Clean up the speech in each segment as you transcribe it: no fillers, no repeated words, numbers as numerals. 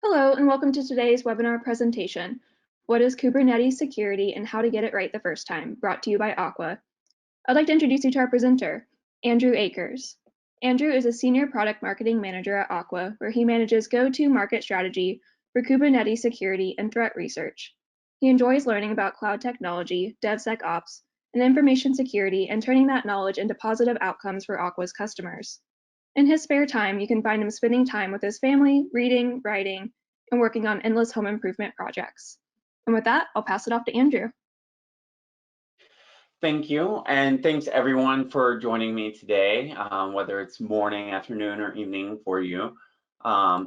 Hello, and welcome to today's webinar presentation, What is Kubernetes Security and How to Get It Right the First Time, brought to you by Aqua. I'd like to introduce you to our presenter, Andrew Akers. Andrew is a Senior Product Marketing Manager at Aqua, where he manages go-to-market strategy for Kubernetes security and threat research. He enjoys learning about cloud technology, DevSecOps, and information security, and turning that knowledge into positive outcomes for Aqua's customers. In his spare time, you can find him spending time with his family, reading, writing, and working on endless home improvement projects. And with that, I'll pass it off to Andrew. Thank you, and thanks everyone for joining me today, whether it's morning, afternoon, or evening for you. I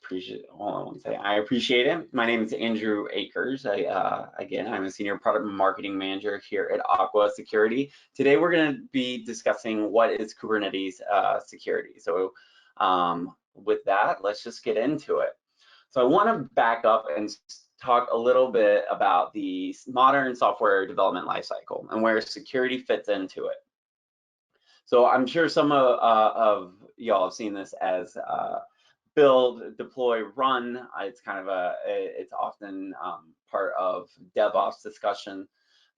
appreciate it. My name is Andrew Akers. Again, I'm a Senior Product Marketing Manager here at Aqua Security. Today, we're going to be discussing what is Kubernetes security. So with that, let's just get into it. So I want to back up and talk a little bit about the modern software development lifecycle and where security fits into it. So I'm sure some of y'all have seen this as build, deploy, run. It's kind of it's often part of DevOps discussion.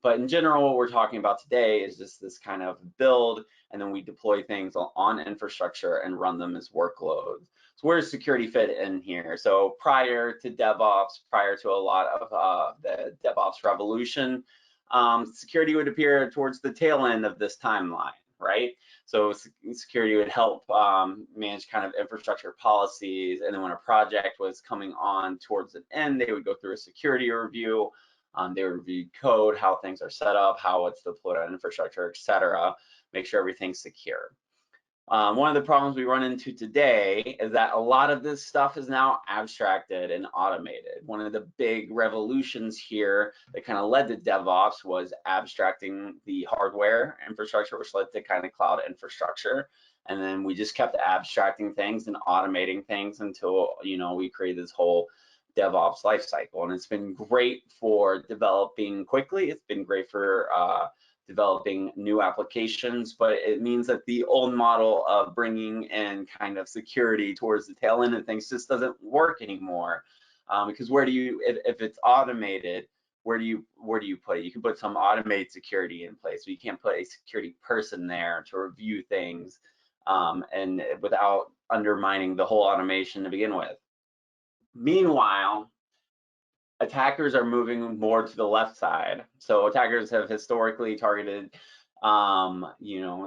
But in general, what we're talking about today is just this kind of build, and then we deploy things on infrastructure and run them as workloads. So where does security fit in here? So prior to DevOps, prior to a lot of the DevOps revolution, security would appear towards the tail end of this timeline, right? So security would help manage kind of infrastructure policies, and then when a project was coming on towards an end, they would go through a security review. They would review code, how things are set up, how it's deployed on infrastructure, etc. Make sure everything's secure. One of the problems we run into today is that a lot of this stuff is now abstracted and automated. One of the big revolutions here that kind of led to DevOps was abstracting the hardware infrastructure, which led to kind of cloud infrastructure. And then we just kept abstracting things and automating things until, we created this whole DevOps lifecycle. And it's been great for developing quickly. It's been great for developing new applications, but it means that the old model of bringing in kind of security towards the tail end of things just doesn't work anymore. Because where do you, if it's automated, where do you put it? You can put some automated security in place, but you can't put a security person there to review things and without undermining the whole automation to begin with. Meanwhile, attackers are moving more to the left side. So attackers have historically targeted,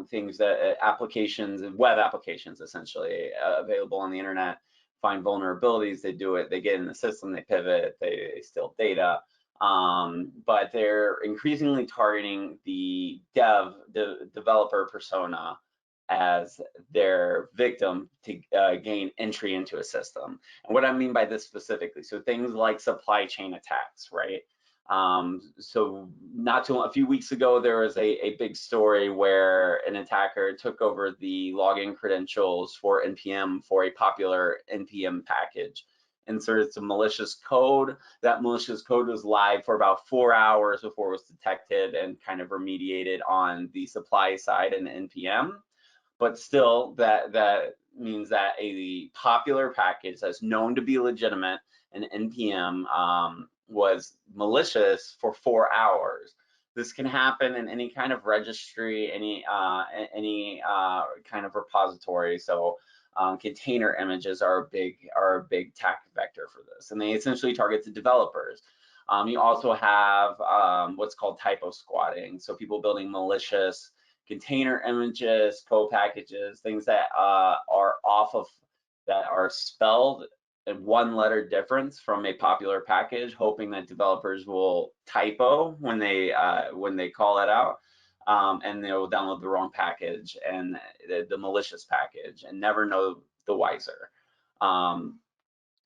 things that applications, web applications, essentially available on the internet, find vulnerabilities, they do it, they get in the system, they pivot, they steal data. But they're increasingly targeting the developer persona as their victim to gain entry into a system. And what I mean by this specifically, so things like supply chain attacks, right? So a few weeks ago, there was a big story where an attacker took over the login credentials for NPM for a popular NPM package, inserted some malicious code. That malicious code was live for about 4 hours before it was detected and kind of remediated on the supply side in NPM. But still, that means that a popular package that's known to be legitimate in NPM was malicious for 4 hours. This can happen in any kind of registry, any kind of repository. So container images are a big attack vector for this, and they essentially target the developers. You also have what's called typo squatting, so people building malicious container images, code packages, things that are spelled in one letter difference from a popular package, hoping that developers will typo when they call it out, and they'll download the wrong package and the malicious package and never know the wiser. So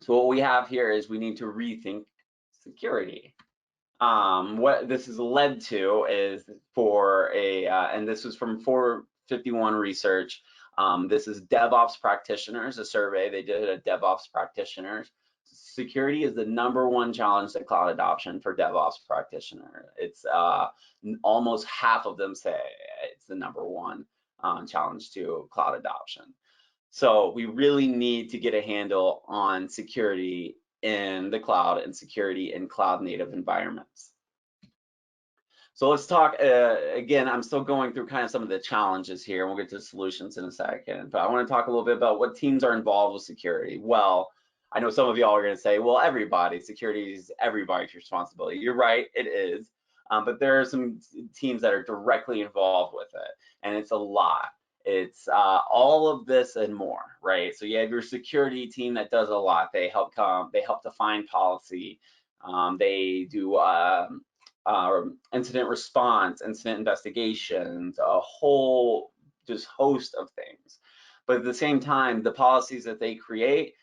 what we have here is we need to rethink security. What this has led to is and this was from 451 research. This is DevOps practitioners, a survey they did at DevOps practitioners. Security is the #1 challenge to cloud adoption for DevOps practitioners. It's almost half of them say it's the #1 challenge to cloud adoption. So we really need to get a handle on security in the cloud and security in cloud native environments. So let's talk, again, I'm still going through kind of some of the challenges here, and we'll get to solutions in a second, but I want to talk a little bit about what teams are involved with security. Well, I know some of y'all are going to say, well, everybody, security is everybody's responsibility. You're right, it is, but there are some teams that are directly involved with it, and it's a lot. It's all of this and more, right? So you have your security team that does a lot. They help define policy. They do incident response, incident investigations, a whole just host of things. But at the same time, the policies that they create,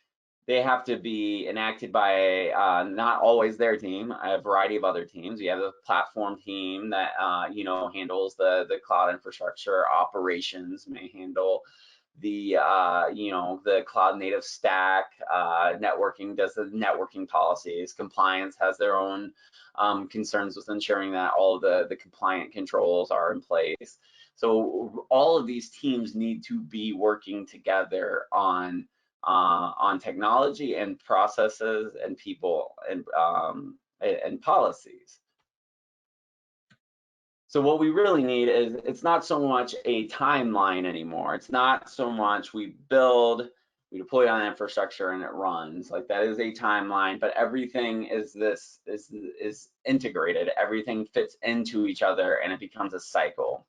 they have to be enacted by not always their team, a variety of other teams. You have a platform team that handles the cloud infrastructure. Operations may handle the the cloud native stack. Networking does the networking policies. Compliance has their own concerns with ensuring that all of the compliant controls are in place. So all of these teams need to be working together on technology and processes and people and policies. So what we really need is, it's not so much a timeline anymore. It's not so much we build, we deploy on infrastructure and it runs. Like, that is a timeline, but everything is integrated. Everything fits into each other and it becomes a cycle.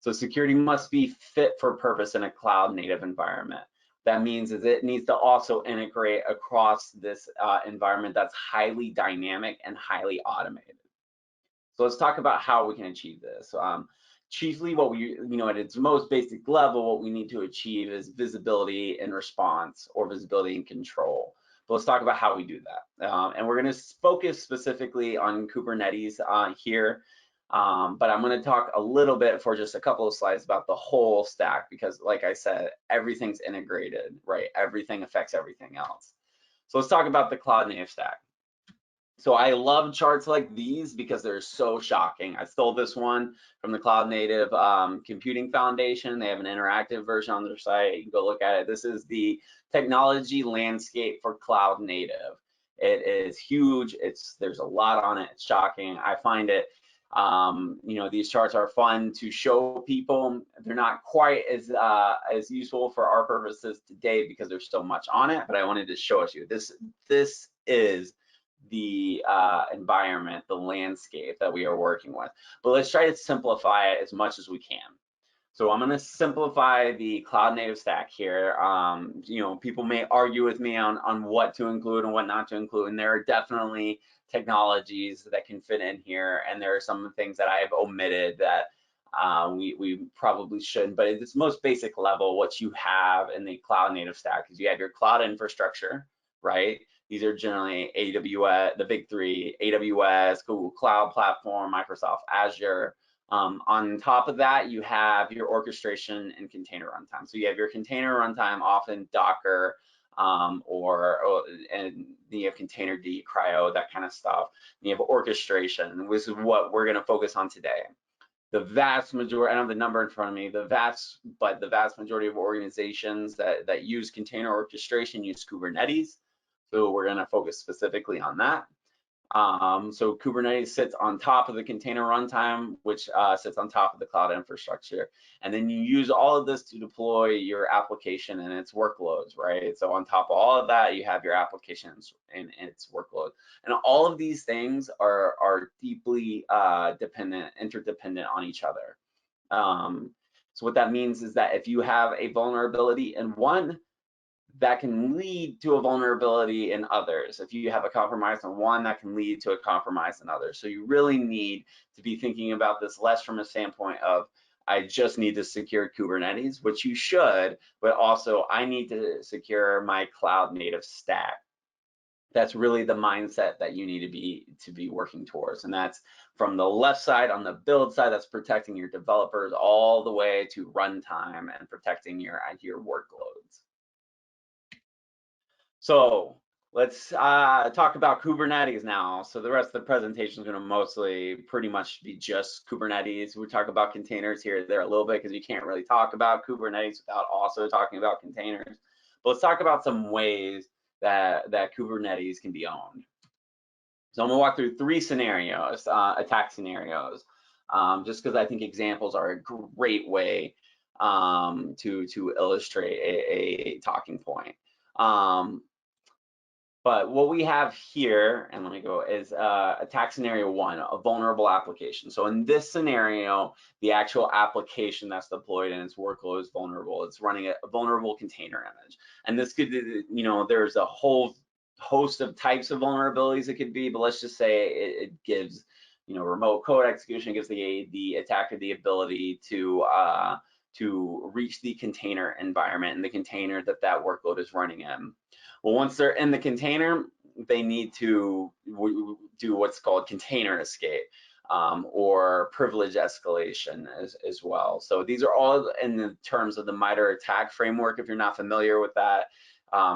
So security must be fit for purpose in a cloud native environment. That means is it needs to also integrate across this environment that's highly dynamic and highly automated. So let's talk about how we can achieve this. Chiefly what we, at its most basic level, what we need to achieve is visibility and response, or visibility and control. But let's talk about how we do that. And we're going to focus specifically on Kubernetes here. But I'm going to talk a little bit for just a couple of slides about the whole stack, because like I said, everything's integrated, right? Everything affects everything else. So let's talk about the cloud native stack. So I love charts like these because they're so shocking. I stole this one from the Cloud Native Computing Foundation. They have an interactive version on their site. You can go look at it. This is the technology landscape for cloud native. It is huge. There's a lot on it. It's shocking. I find it, these charts are fun to show people. They're not quite as useful for our purposes today because there's so much on it, but I wanted to show it to you. This is the environment, the landscape that we are working with. But let's try to simplify it as much as we can. So I'm going to simplify the cloud native stack here. People may argue with me on what to include and what not to include, and there are definitely technologies that can fit in here, and there are some things that I have omitted that we probably shouldn't. But at its most basic level, what you have in the cloud native stack is you have your cloud infrastructure, right? These are generally AWS, the big three: AWS, Google Cloud Platform, Microsoft Azure. On top of that, you have your orchestration and container runtime. So you have your container runtime, often Docker, and you have container D, CRI-O, that kind of stuff. And you have orchestration, which is what we're going to focus on today. The vast majority, I don't have the number in front of me, the vast majority of organizations that use container orchestration use Kubernetes. So we're going to focus specifically on that. So Kubernetes sits on top of the container runtime, which sits on top of the cloud infrastructure. And then you use all of this to deploy your application and its workloads, right? So on top of all of that, you have your applications and its workload. And all of these things are deeply interdependent on each other. So what that means is that if you have a vulnerability in one, that can lead to a vulnerability in others. If you have a compromise on one, that can lead to a compromise in others. So you really need to be thinking about this less from a standpoint of, I just need to secure Kubernetes, which you should, but also I need to secure my cloud native stack. That's really the mindset that you need to be working towards. And that's from the left side, on the build side, that's protecting your developers, all the way to runtime and protecting your workloads. So let's talk about Kubernetes now. So the rest of the presentation is going to mostly pretty much be just Kubernetes. We talk about containers here there a little bit because you can't really talk about Kubernetes without also talking about containers. But let's talk about some ways that Kubernetes can be owned. So I'm gonna walk through 3 scenarios, attack scenarios, just because I think examples are a great way to illustrate a talking point. But what we have here, and let me go, is attack scenario 1, a vulnerable application. So in this scenario, the actual application that's deployed and its workload is vulnerable. It's running a vulnerable container image. And this could, you know, there's a whole host of types of vulnerabilities it could be, but let's just say it gives, you know, remote code execution. It gives the attacker the ability to reach the container environment and the container that workload is running in. Well, once they're in the container, they need to do what's called container escape or privilege escalation as well. So these are all in the terms of the MITRE attack framework. If you're not familiar with that,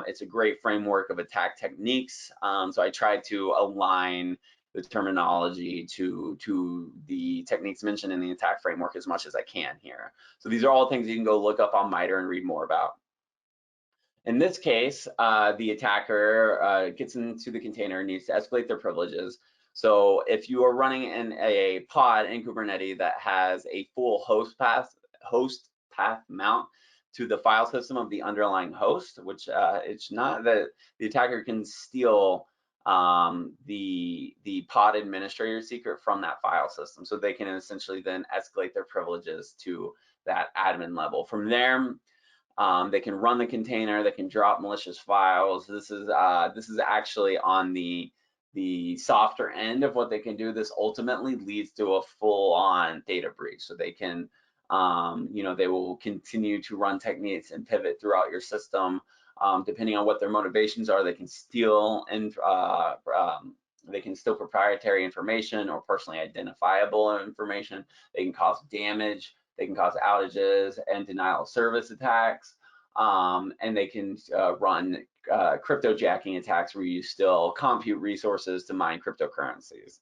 it's a great framework of attack techniques. So I try to align the terminology to the techniques mentioned in the attack framework as much as I can here. So these are all things you can go look up on MITRE and read more about. In this case, the attacker gets into the container and needs to escalate their privileges. So if you are running in a pod in Kubernetes that has a full host path mount to the file system of the underlying host, which it's not that the attacker can steal the pod administrator secret from that file system. So they can essentially then escalate their privileges to that admin level. From there, they can run the container, they can drop malicious files. This is actually on the softer end of what they can do. This ultimately leads to a full-on data breach. So they can, you know, they will continue to run techniques and pivot throughout your system. Depending on what their motivations are, they can steal and they can steal proprietary information or personally identifiable information. They can cause damage. They can cause outages and denial of service attacks, and they can run cryptojacking attacks where you steal compute resources to mine cryptocurrencies.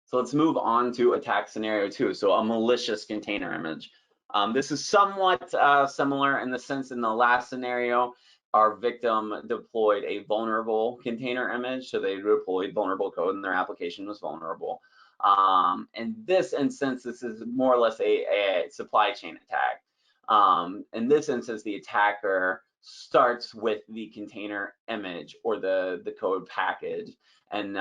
So let's move on to attack scenario 2, so a malicious container image. This is somewhat similar in the sense in the last scenario, our victim deployed a vulnerable container image, so they deployed vulnerable code and their application was vulnerable. In this instance, this is more or less a supply chain attack. In this instance, the attacker starts with the container image or the code package and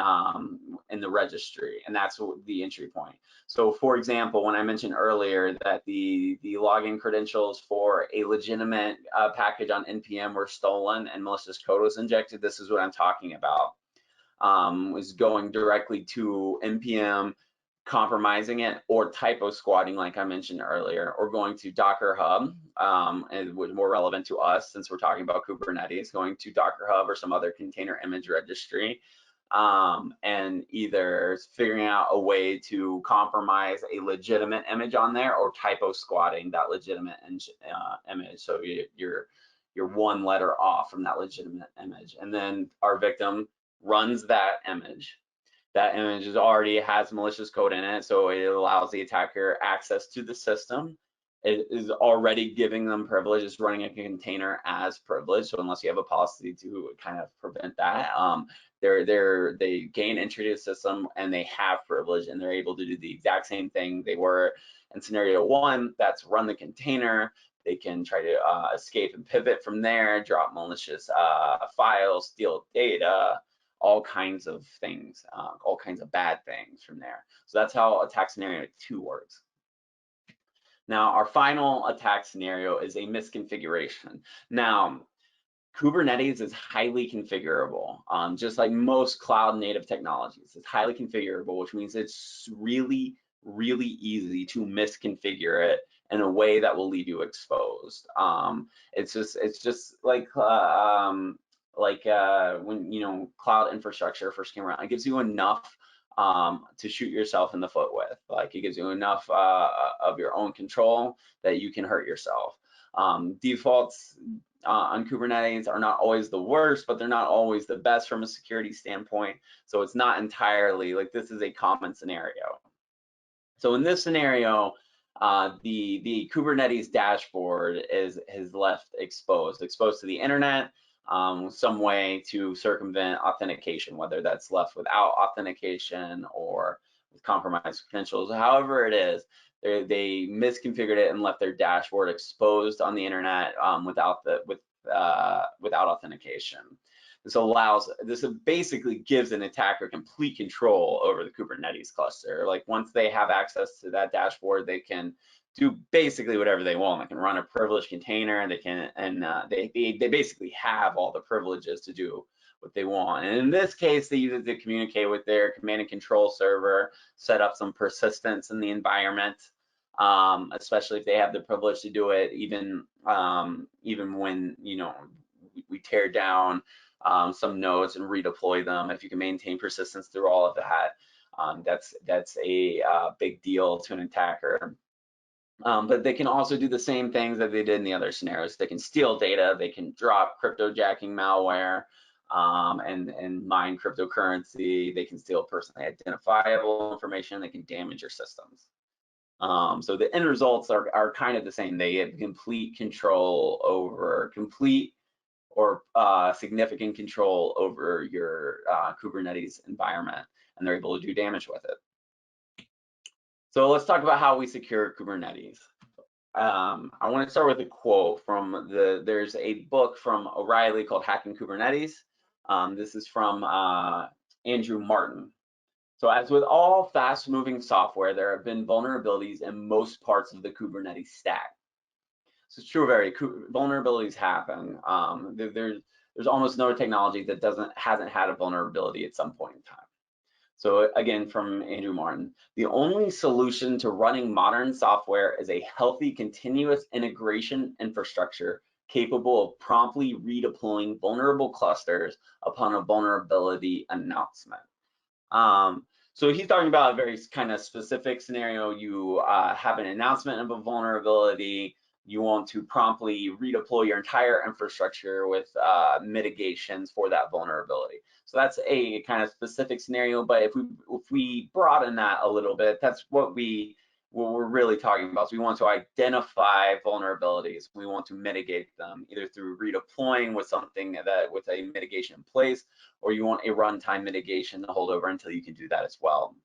in the registry, and that's the entry point. So for example, when I mentioned earlier that the login credentials for a legitimate package on NPM were stolen and malicious code was injected, this is what I'm talking about. Was going directly to NPM, compromising it, or typo squatting like I mentioned earlier, or going to Docker Hub, and it was more relevant to us since we're talking about Kubernetes, going to Docker Hub or some other container image registry, and either figuring out a way to compromise a legitimate image on there or typo squatting that legitimate image. So you're one letter off from that legitimate image. And then our victim runs that image. That image already has malicious code in it, so it allows the attacker access to the system. It is already giving them privilege. It's running a container as privilege, so unless you have a policy to kind of prevent that, they gain entry to the system and they have privilege, and they're able to do the exact same thing they were in scenario 1. That's run the container. They can try to escape and pivot from there, drop malicious files, steal data, all kinds of things, all kinds of bad things from there. So that's how attack scenario 2 works. Now, our final attack scenario is a misconfiguration. Now, Kubernetes is highly configurable, just like most cloud native technologies. It's highly configurable, which means it's really, really easy to misconfigure it in a way that will leave you exposed. It's just like when cloud infrastructure first came around, it gives you enough to shoot yourself in the foot with. Like, it gives you enough of your own control that you can hurt yourself. Defaults on Kubernetes are not always the worst, but they're not always the best from a security standpoint. So it's not entirely like this is a common scenario. So in this scenario, the Kubernetes dashboard is left exposed to the internet, some way to circumvent authentication, whether that's left without authentication or with compromised credentials. However it is, they misconfigured it and left their dashboard exposed on the internet without authentication. This basically gives an attacker complete control over the Kubernetes cluster. Like once they have access to that dashboard, they can do basically whatever they want. They can run a privileged container, and they basically have all the privileges to do what they want. And in this case, they use it to communicate with their command and control server, set up some persistence in the environment, especially if they have the privilege to do it, even when we tear down some nodes and redeploy them. If you can maintain persistence through all of that, that's a big deal to an attacker. But they can also do the same things that they did in the other scenarios. They can steal data, they can drop cryptojacking malware, and mine cryptocurrency. They can steal personally identifiable information. They can damage your systems. So the end results are kind of the same. They have complete control over significant control over your Kubernetes environment, and they're able to do damage with it. So let's talk about how we secure Kubernetes. I want to start with a quote from there's a book from O'Reilly called Hacking Kubernetes. This is from Andrew Martin. So as with all fast-moving software, there have been vulnerabilities in most parts of the Kubernetes stack. So it's true, vulnerabilities happen. There's almost no technology that hasn't had a vulnerability at some point in time. So again, from Andrew Martin, the only solution to running modern software is a healthy continuous integration infrastructure capable of promptly redeploying vulnerable clusters upon a vulnerability announcement. So he's talking about a very kind of specific scenario. You have an announcement of a vulnerability. You want to promptly redeploy your entire infrastructure with mitigations for that vulnerability. So that's a kind of specific scenario, but if we broaden that a little bit, that's what we're really talking about. So we want to identify vulnerabilities. We want to mitigate them either through redeploying with with a mitigation in place, or you want a runtime mitigation to hold over until you can do that as well.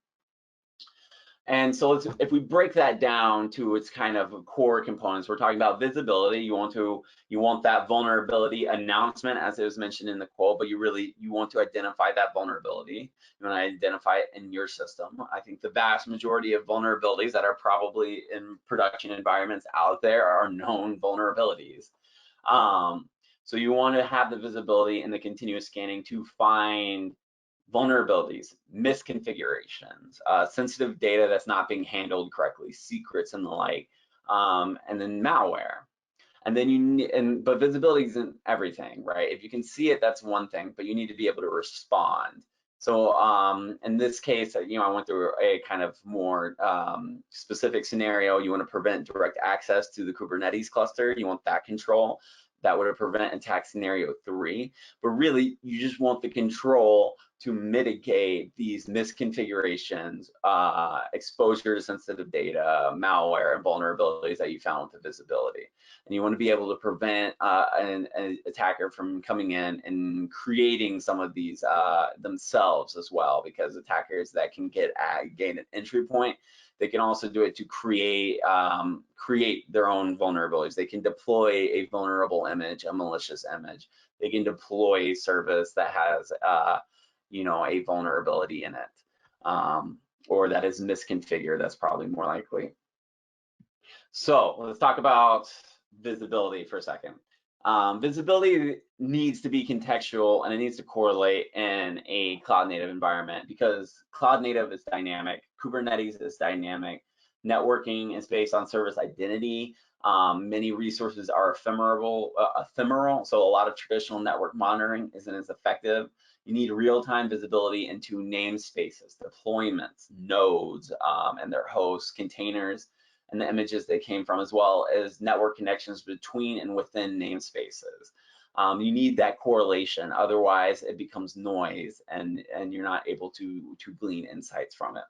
And so if we break that down to its kind of core components, we're talking about visibility. You want that vulnerability announcement, as it was mentioned in the quote, but you want to identify that vulnerability. You want to identify it in your system. I think the vast majority of vulnerabilities that are probably in production environments out there are known vulnerabilities. So you want to have the visibility and the continuous scanning to find vulnerabilities, misconfigurations, sensitive data that's not being handled correctly, secrets and the like, and then malware. And then but visibility isn't everything, right? If you can see it, that's one thing, but you need to be able to respond. So in this case, I went through a kind of more specific scenario. You want to prevent direct access to the Kubernetes cluster. You want that control. That would prevent attack scenario 3. But really, you just want the control to mitigate these misconfigurations, exposure to sensitive data, malware, and vulnerabilities that you found with the visibility. And you want to be able to prevent an attacker from coming in and creating some of these themselves as well, because attackers that can gain an entry point, they can also do it to create their own vulnerabilities. They can deploy a vulnerable image, a malicious image. They can deploy a service that has a vulnerability in it, or that is misconfigured. That's probably more likely. So let's talk about visibility for a second. Visibility needs to be contextual, and it needs to correlate in a cloud native environment, because cloud native is dynamic, Kubernetes is dynamic, networking is based on service identity. Many resources are ephemeral, so a lot of traditional network monitoring isn't as effective. You need real-time visibility into namespaces, deployments, nodes, and their hosts, containers, and the images they came from, as well as network connections between and within namespaces. You need that correlation, otherwise it becomes noise and you're not able to glean insights from it.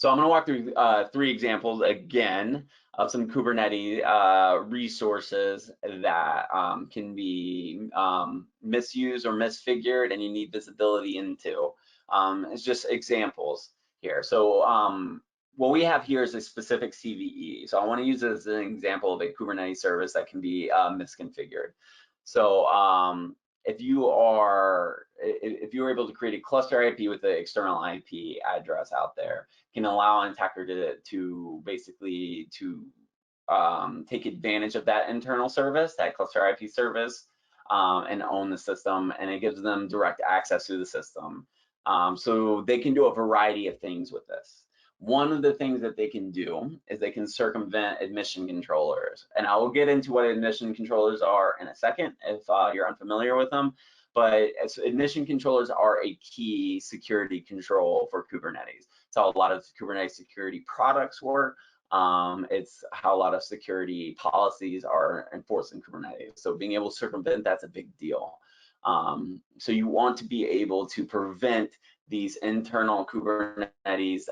So I'm going to walk through 3 examples again of some Kubernetes resources that can be misused or misfigured, and you need visibility into. It's just examples here. So what we have here is a specific CVE. So I want to use it as an example of a Kubernetes service that can be misconfigured. So if you are able to create a cluster IP with the external IP address out there, can allow an attacker to basically take advantage of that internal service, that cluster IP service, and own the system, and it gives them direct access to the system. So they can do a variety of things with this. One of the things that they can do is they can circumvent admission controllers. And I will get into what admission controllers are in a second if you're unfamiliar with them. But admission controllers are a key security control for Kubernetes. It's how a lot of Kubernetes security products work. It's how a lot of security policies are enforced in Kubernetes. So being able to circumvent, that's a big deal. So you want to be able to prevent these internal Kubernetes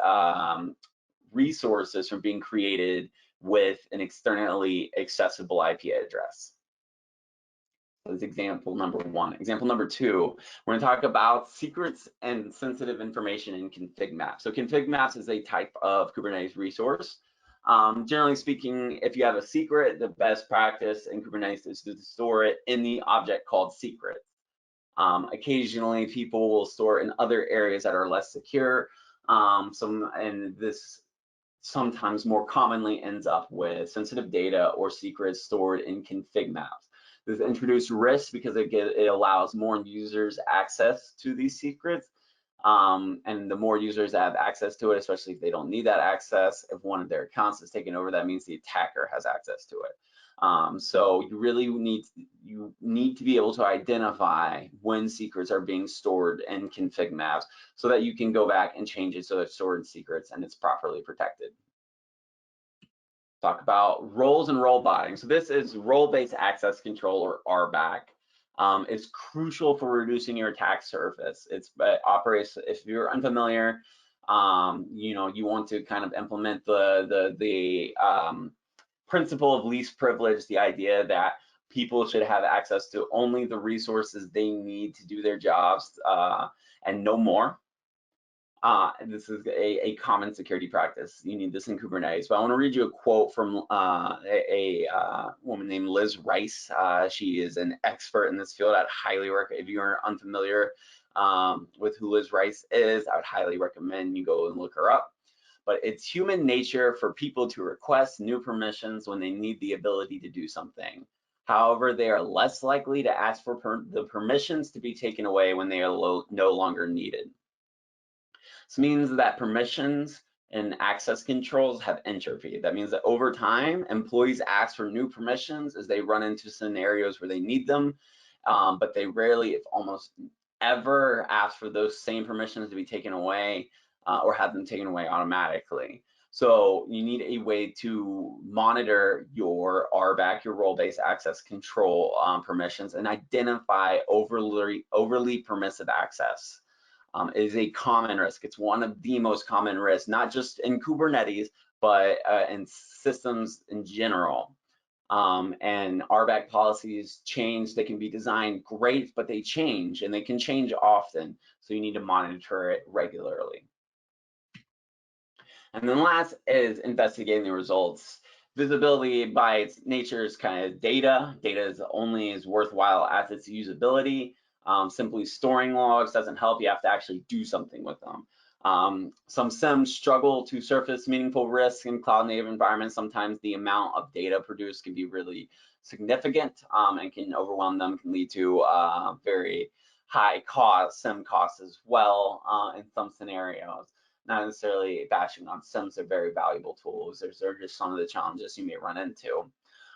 resources from being created with an externally accessible IP address. So that's example number 1. Example number 2, we're going to talk about secrets and sensitive information in config maps. So config maps is a type of Kubernetes resource. Generally speaking, if you have a secret, the best practice in Kubernetes is to store it in the object called secrets. Occasionally, people will store in other areas that are less secure. And this sometimes more commonly ends up with sensitive data or secrets stored in config maps. This introduced risks because it allows more users access to these secrets. And the more users that have access to it, especially if they don't need that access, if one of their accounts is taken over, that means the attacker has access to it. So you really need to be able to identify when secrets are being stored in config maps so that you can go back and change it so it's stored in secrets and it's properly protected. Talk about roles and role binding. So this is role-based access control, or RBAC. It's crucial for reducing your attack surface. It operates, if you're unfamiliar, you want to kind of implement the principle of least privilege, the idea that people should have access to only the resources they need to do their jobs and no more. This is a common security practice. You need this in Kubernetes. But I want to read you a quote from a woman named Liz Rice. She is an expert in this field. I'd highly recommend, if you're unfamiliar with who Liz Rice is, I would highly recommend you go and look her up. But it's human nature for people to request new permissions when they need the ability to do something. However, they are less likely to ask for the permissions to be taken away when they are no longer needed. This means that permissions and access controls have entropy. That means that over time, employees ask for new permissions as they run into scenarios where they need them, but they rarely, if almost ever, ask for those same permissions to be taken away or have them taken away automatically. So you need a way to monitor your RBAC, your role-based access control permissions, and identify overly permissive access. Is a common risk. It's one of the most common risks, not just in Kubernetes, but in systems in general. And RBAC policies change. They can be designed great, but they change, and they can change often. So you need to monitor it regularly. And then last is investigating the results. Visibility by its nature is kind of data. Data is only as worthwhile as its usability. Simply storing logs doesn't help. You have to actually do something with them. Some SIEMs struggle to surface meaningful risks in cloud-native environments. Sometimes the amount of data produced can be really significant and can overwhelm them, can lead to very high SIEM costs as well in some scenarios. Not necessarily bashing on SIEMs, they're very valuable tools. They're just some of the challenges you may run into.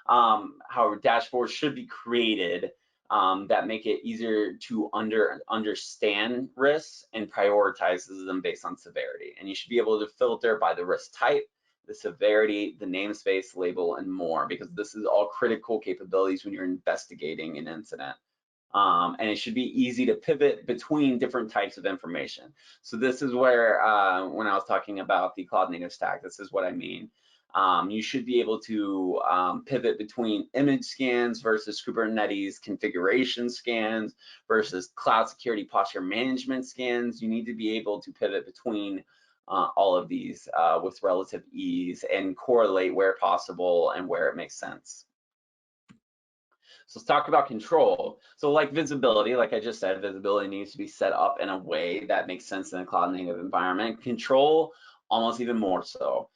However, dashboards should be created that make it easier to understand risks and prioritizes them based on severity. And you should be able to filter by the risk type, the severity, the namespace, label, and more, because this is all critical capabilities when you're investigating an incident. and it should be easy to pivot between different types of information. So this is where, when I was talking about the cloud native stack, this is what I mean. You should be able to pivot between image scans versus Kubernetes configuration scans versus cloud security posture management scans. You need to be able to pivot between all of these with relative ease and correlate where possible and where it makes sense. So let's talk about control. So like visibility, like I just said, visibility needs to be set up in a way that makes sense in a cloud native environment. Control, almost even more so.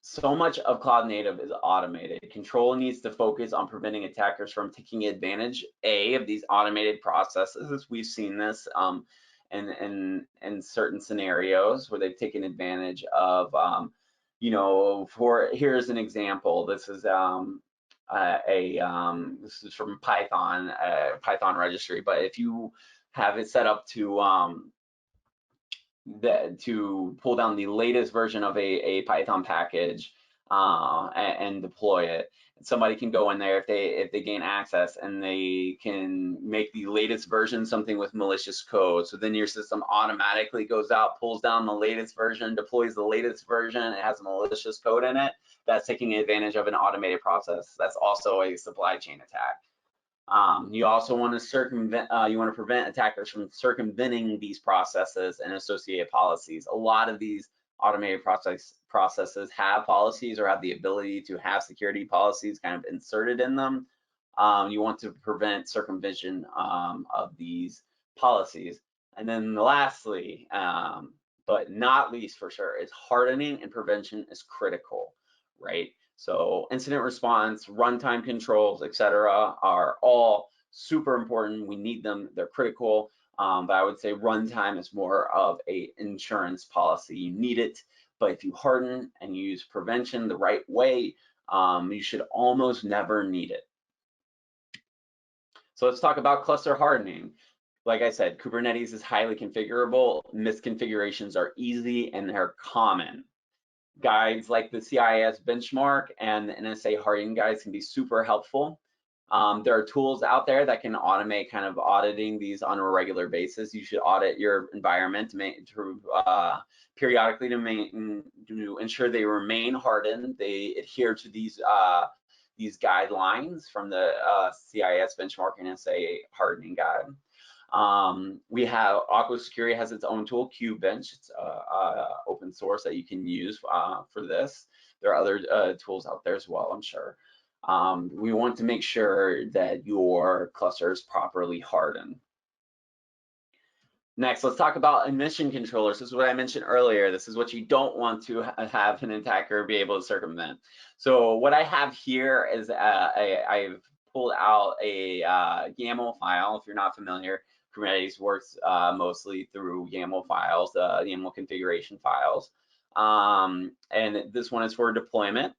So much of cloud native is automated. Control needs to focus on preventing attackers from taking advantage, of these automated processes. We've seen this in certain scenarios where they've taken advantage of, here's an example. This is this is from Python, Python registry. But if you have it set up to pull down the latest version of a Python package and deploy it, somebody can go in there if they gain access and they can make the latest version something with malicious code. So then your system automatically goes out, pulls down the latest version, deploys the latest version. It has malicious code in it. That's taking advantage of an automated process. That's also a supply chain attack. You also want to prevent attackers from circumventing these processes and associated policies. A lot of these automated processes have policies or have the ability to have security policies kind of inserted in them. You want to prevent circumvention of these policies. And then lastly, but not least for sure, is hardening and prevention is critical, right? So incident response, runtime controls, etc., are all super important. We need them, they're critical. But I would say runtime is more of a insurance policy. You need it, but if you harden and use prevention the right way, you should almost never need it. So let's talk about cluster hardening. Like I said, Kubernetes is highly configurable. Misconfigurations are easy and they're common. Guides like the CIS benchmark and the NSA hardening guides can be super helpful. There are tools out there that can automate kind of auditing these on a regular basis. You should audit your environment periodically to ensure they remain hardened. They adhere to these guidelines from the CIS benchmark and NSA hardening guide. We have Aqua Security has its own tool, QBench. It's open source that you can use for this. There are other tools out there as well, I'm sure. We want to make sure that your cluster is properly hardened. Next, let's talk about emission controllers. This is what I mentioned earlier. This is what you don't want to have an attacker be able to circumvent. So what I have here is I've pulled out a YAML file. If you're not familiar, Kubernetes works mostly through YAML files, YAML configuration files. And this one is for deployment.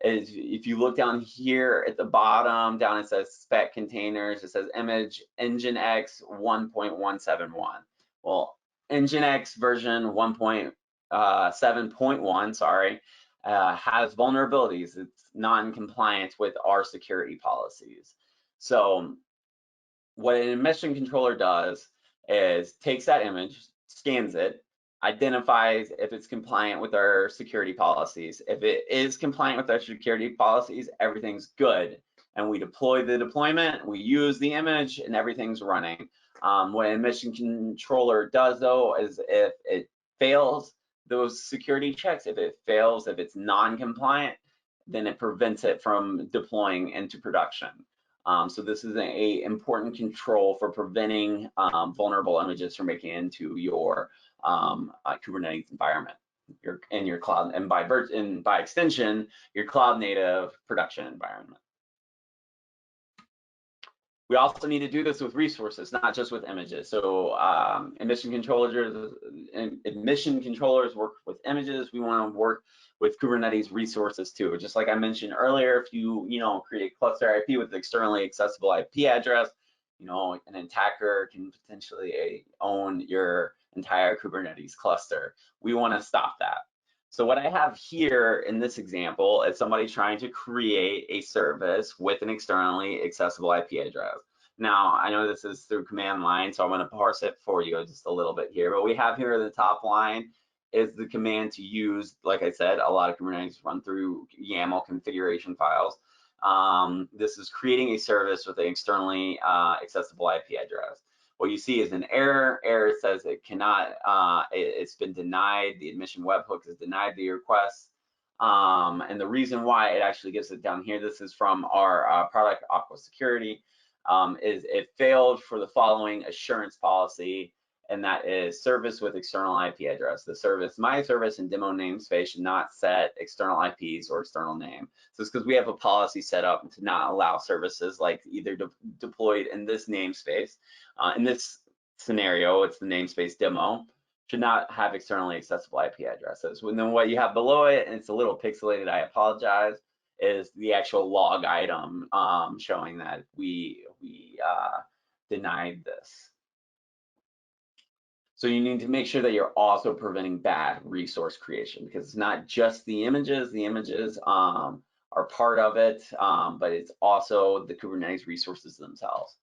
If you look down here at the bottom, down it says spec containers, it says image Nginx 1.171. Well, Nginx version 1.7.1, sorry, has vulnerabilities. It's non-compliant with our security policies. So what an emission controller does is takes that image, scans it, identifies if it's compliant with our security policies. If it is compliant with our security policies, everything's good. And we deploy the deployment, we use the image, and everything's running. What an emission controller does, though, is if it fails those security checks, if it's non-compliant, then it prevents it from deploying into production. So this is an important control for preventing vulnerable images from making it into your Kubernetes environment, your cloud, and by extension, your cloud native production environment. We also need to do this with resources, not just with images. So emission controllers work with images. We want to work with Kubernetes resources too. Just like I mentioned earlier, if you create a cluster IP with externally accessible IP address, an attacker can potentially own your entire Kubernetes cluster. We want to stop that. So what I have here in this example is somebody trying to create a service with an externally accessible IP address. Now, I know this is through command line, so I'm going to parse it for you just a little bit here. But we have here the top line is the command to use. Like I said, a lot of Kubernetes run through YAML configuration files. This is creating a service with an externally accessible IP address. What you see is an error. Error says it cannot, it's been denied. The admission webhook has denied the request. And the reason why it actually gives it down here, this is from our product, Aqua Security, is it failed for the following assurance policy, and that is service with external IP address. The service, my service and demo namespace should not set external IPs or external name. So it's because we have a policy set up to not allow services like either deployed in this namespace. In this scenario, it's the namespace demo, should not have externally accessible IP addresses. And then what you have below it, and it's a little pixelated, I apologize, is the actual log item showing that we denied this. So you need to make sure that you're also preventing bad resource creation, because it's not just the images. The images are part of it, but it's also the Kubernetes resources themselves.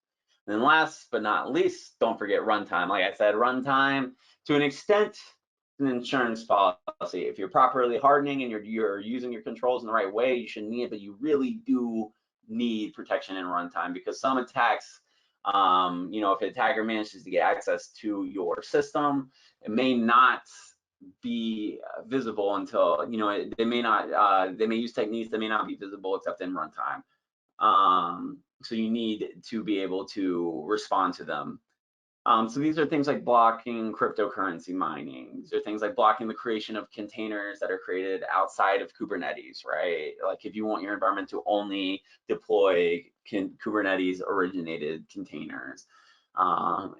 And then last but not least, don't forget runtime. Like I said, runtime to an extent an insurance policy. If you're properly hardening and you're using your controls in the right way, you shouldn't need it, but you really do need protection in runtime, because some attacks, if an attacker manages to get access to your system, it may not be visible until, they may use techniques that may not be visible except in runtime. So you need to be able to respond to them. So these are things like blocking cryptocurrency mining. These are things like blocking the creation of containers that are created outside of Kubernetes, right? Like if you want your environment to only deploy Kubernetes originated containers.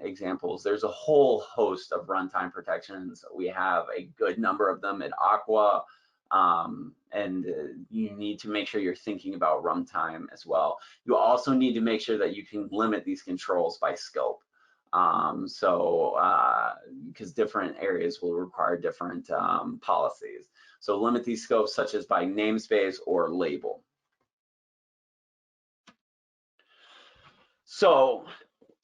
Examples, there's a whole host of runtime protections. We have a good number of them at Aqua. And you need to make sure you're thinking about runtime as well. You also need to make sure that you can limit these controls by scope. Because different areas will require different policies. So limit these scopes such as by namespace or label. So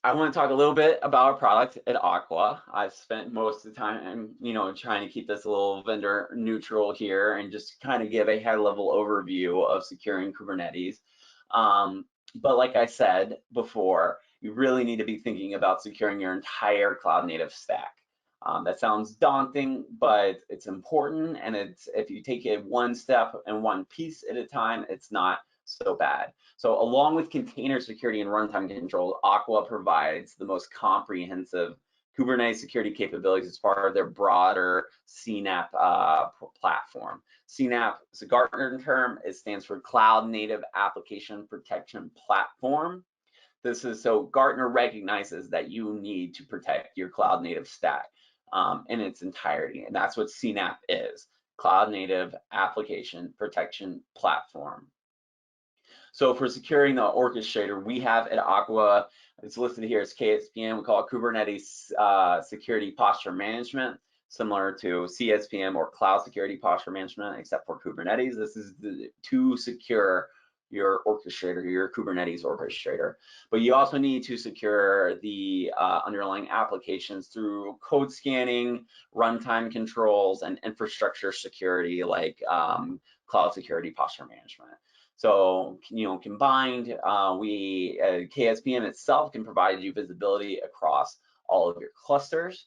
I want to talk a little bit about our product at Aqua. I've spent most of the time, trying to keep this a little vendor neutral here and just kind of give a high level overview of securing Kubernetes. But like I said before, you really need to be thinking about securing your entire cloud native stack. That sounds daunting, but it's important, and if you take it one step and one piece at a time, it's not so bad. So along with container security and runtime control, Aqua provides the most comprehensive Kubernetes security capabilities as part of their broader CNAPP platform. CNAPP is a Gartner term. It stands for Cloud Native Application Protection Platform. This is so Gartner recognizes that you need to protect your cloud native stack in its entirety, and that's what CNAPP is, Cloud Native Application Protection Platform. So for securing the orchestrator, we have at Aqua, it's listed here as KSPM, we call it Kubernetes Security Posture Management, similar to CSPM or Cloud Security Posture Management, except for Kubernetes. This is to secure your orchestrator, your Kubernetes orchestrator. But you also need to secure the underlying applications through code scanning, runtime controls, and infrastructure security like Cloud Security Posture Management. So, combined, KSPM itself can provide you visibility across all of your clusters,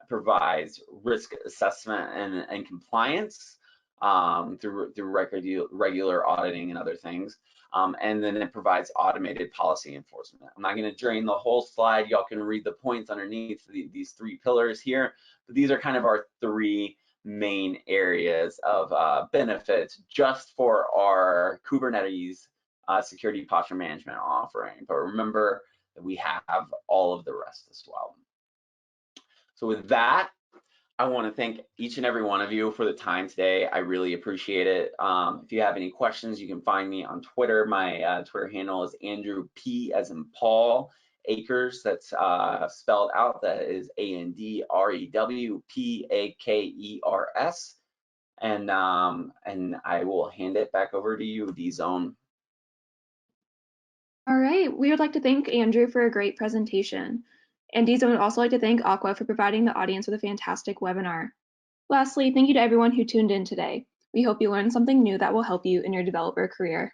provides risk assessment and compliance through regular auditing and other things. And then it provides automated policy enforcement. I'm not going to drain the whole slide. Y'all can read the points underneath these three pillars here, but these are kind of our three main areas of benefits just for our Kubernetes security posture management offering. But remember that we have all of the rest as well. So with that, I want to thank each and every one of you for the time today. I really appreciate it. If you have any questions, you can find me on Twitter. My Twitter handle is Andrew P as in Paul Akers. That's spelled out. That is ANDREWPAKERS. And I will hand it back over to you, DZone. All right. Finally, we would like to thank Andrew for a great presentation. And DZone would also like to thank Aqua for providing the audience with a fantastic webinar. Lastly, thank you to everyone who tuned in today. We hope you learned something new that will help you in your developer career.